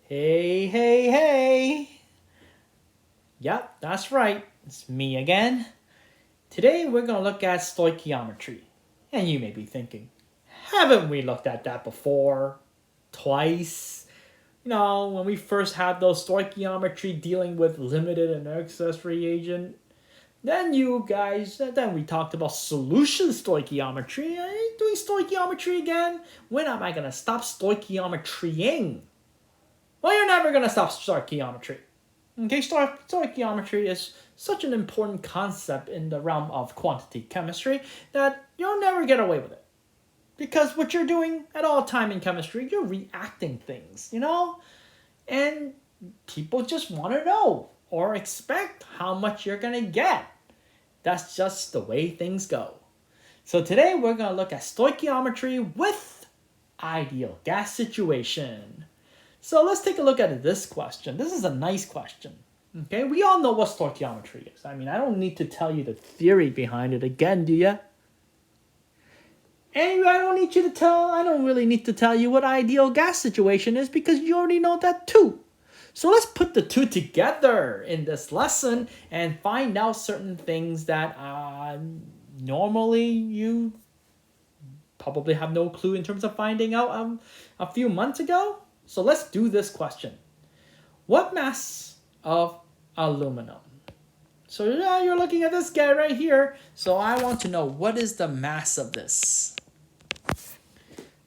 Hey, hey, hey! Yep, that's right. It's me again. Today we're going to look at stoichiometry. And you may be thinking, haven't we looked at that before? Twice? When we first had those stoichiometry dealing with limited and excess reagent. Then we talked about solution stoichiometry. Are you doing stoichiometry again? When am I going to stop stoichiometrying? Well, you're never going to stop stoichiometry. Okay, stoichiometry is such an important concept in the realm of quantity chemistry that you'll never get away with it. Because what you're doing at all time in chemistry, you're reacting things, And people just want to know or expect how much you're going to get. That's just the way things go. So today we're going to look at stoichiometry with ideal gas situation. So let's take a look at this question. This is a nice question. Okay, we all know what stoichiometry is. I don't need to tell you the theory behind it again, do you? And I don't really need to tell you what ideal gas situation is because you already know that too. So let's put the two together in this lesson and find out certain things that normally you probably have no clue in terms of finding out a few months ago. So let's do this question. What mass of aluminum? So you're looking at this guy right here. So I want to know, what is the mass of this?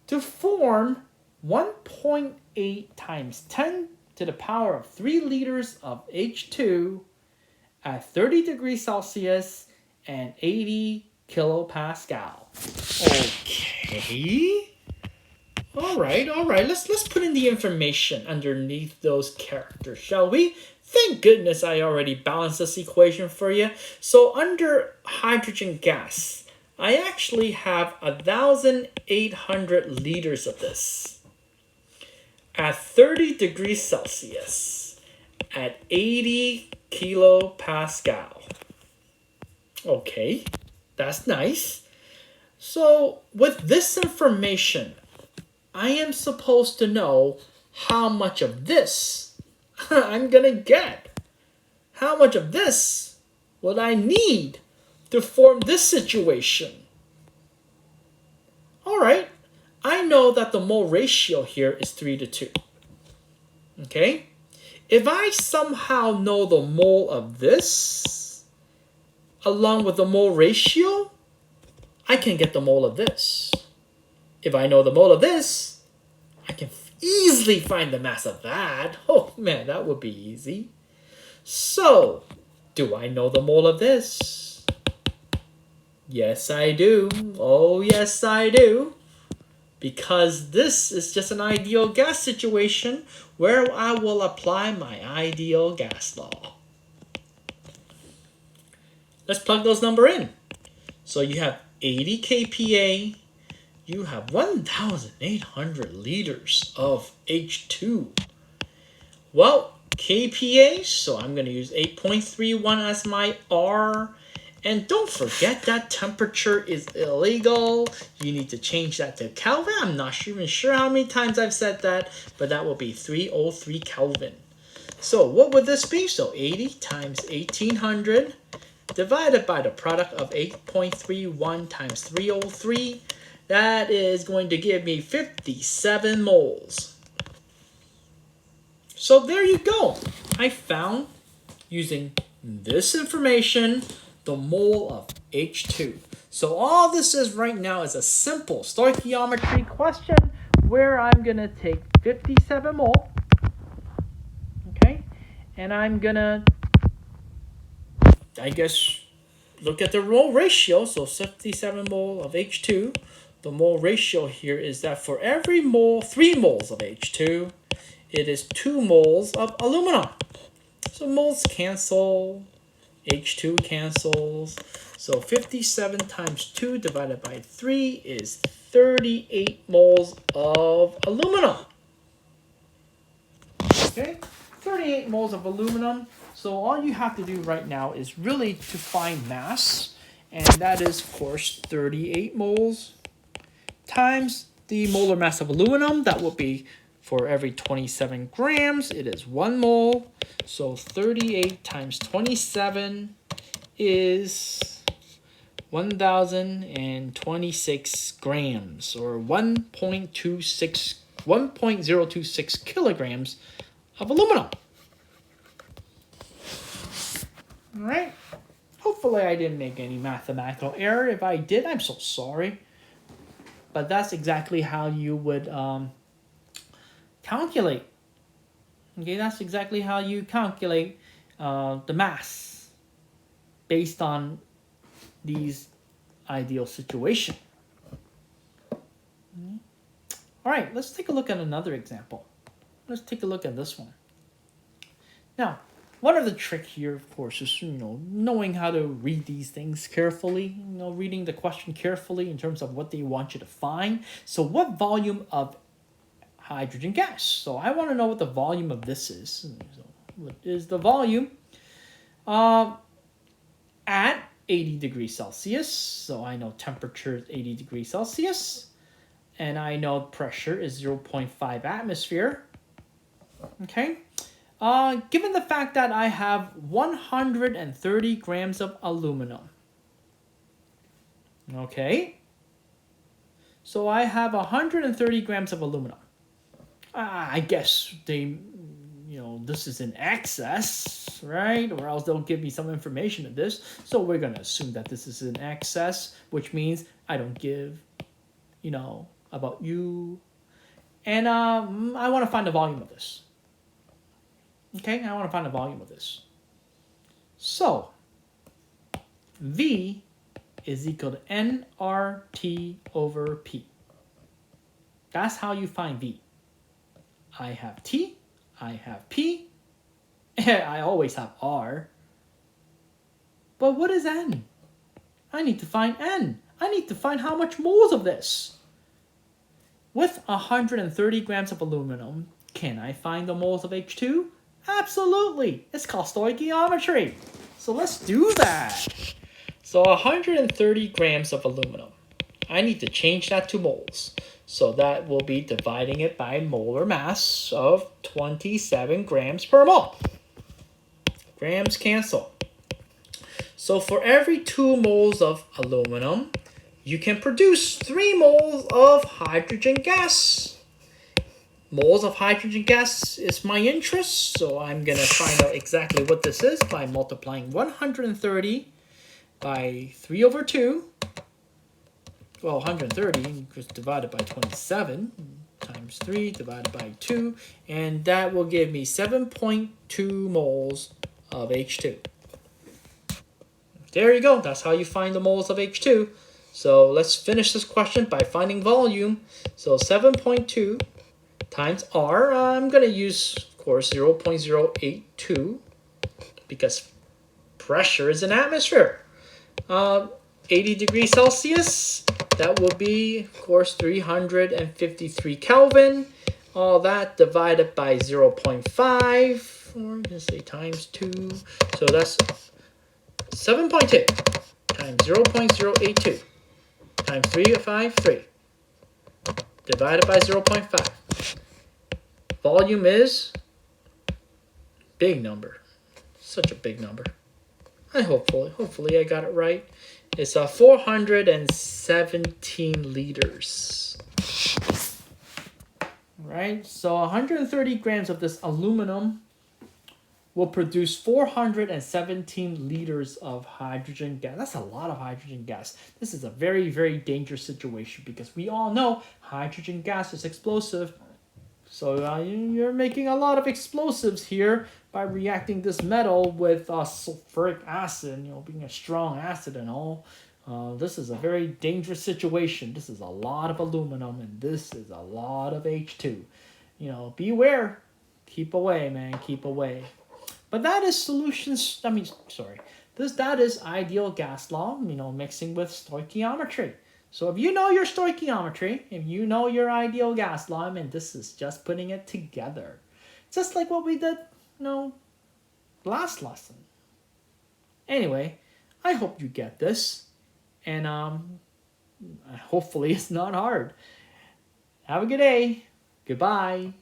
To form 1.8 times 10 to the power of 3 liters of H2 at 30 degrees Celsius and 80 kilopascal. Okay. All right. Let's put in the information underneath those characters, shall we? Thank goodness I already balanced this equation for you. So under hydrogen gas, I actually have 1,800 liters of this at 30 degrees Celsius at 80 kilopascal. Okay, that's nice. So with this information, I am supposed to know how much of this I'm going to get. How much of this will I need to form this situation? All right, I know that the mole ratio here is 3 to 2. Okay? If I somehow know the mole of this, along with the mole ratio, I can get the mole of this. If I know the mole of this, I can easily find the mass of that. Oh man, that would be easy. So, do I know the mole of this? Yes, I do. Oh, yes, I do. Because this is just an ideal gas situation where I will apply my ideal gas law. Let's plug those numbers in. So you have 80 kPa. You have 1,800 liters of H2. Well, kPa, so I'm going to use 8.31 as my R. And don't forget that temperature is illegal. You need to change that to Kelvin. I'm not even sure how many times I've said that, but that will be 303 Kelvin. So what would this be? So 80 times 1,800 divided by the product of 8.31 times 303. That is going to give me 57 moles. So there you go. I found, using this information, the mole of H2. So all this is right now is a simple stoichiometry question where I'm going to take 57 mole, okay, and I'm going to, look at the mole ratio. So 57 mole of H2. The mole ratio here is that for every mole, 3 moles of H2, it is 2 moles of aluminum. So moles cancel, H2 cancels. So 57 times 2 divided by 3 is 38 moles of aluminum. Okay, 38 moles of aluminum. So all you have to do right now is really to find mass. And that is, of course, 38 moles times the molar mass of aluminum. That will be For every 27 grams, it is 1 mole. So 38 times 27 is 1,026 grams, or 1.026 kilograms of aluminum. All right. Hopefully I didn't make any mathematical error. If I did, I'm so sorry. But that's exactly how you would calculate. Okay, that's exactly how you calculate the mass based on these ideal situation. All right, let's take a look at another example. Let's take a look at this one. Now, one of the trick here, of course, is knowing how to read these things carefully. Reading the question carefully in terms of what they want you to find. So, what volume of hydrogen gas? So, I want to know what the volume of this is. So, what is the volume at 80 degrees Celsius? So, I know temperature is 80 degrees Celsius, and I know pressure is 0.5 atmosphere. Okay. Given the fact that I have 130 grams of aluminum. Okay. So I have 130 grams of aluminum. I guess this is in excess, right? Or else they'll give me some information of this. So we're going to assume that this is in excess, which means I don't give, about you. And I want to find the volume of this. Okay, I want to find the volume of this. So, V is equal to nRT over P. That's how you find V. I have T, I have P, I always have R. But what is N? I need to find N. I need to find how much moles of this. With 130 grams of aluminum, can I find the moles of H2? Absolutely. It's called stoichiometry. So let's do that. So 130 grams of aluminum. I need to change that to moles. So that will be dividing it by molar mass of 27 grams per mole. Grams cancel. So for every 2 moles of aluminum, you can produce 3 moles of hydrogen gas. Moles of hydrogen gas is my interest, so I'm going to find out exactly what this is by multiplying 130 by 3 over 2. Well, 130 is divided by 27 times 3 divided by 2, and that will give me 7.2 moles of H2. There you go. That's how you find the moles of H2. So let's finish this question by finding volume. So 7.2 times R, I'm going to use, of course, 0.082 because pressure is in atmosphere. 80 degrees Celsius, that will be, of course, 353 Kelvin. All that divided by 0.5, or just say times 2. So that's 7.2 times 0.082 times 353 divided by 0.5. Volume is big number. Such a big number. Hopefully I got it right. It's 417 liters. Right? So 130 grams of this aluminum will produce 417 liters of hydrogen gas. That's a lot of hydrogen gas. This is a very, very dangerous situation because we all know hydrogen gas is explosive. So you're making a lot of explosives here by reacting this metal with sulfuric acid, being a strong acid and all. This is a very dangerous situation. This is a lot of aluminum and this is a lot of H2. Beware. Keep away, man. Keep away. But that is that is ideal gas law, mixing with stoichiometry. So if you know your stoichiometry, if you know your ideal gas law, this is just putting it together. Just like what we did, last lesson. Anyway, I hope you get this. And hopefully it's not hard. Have a good day. Goodbye.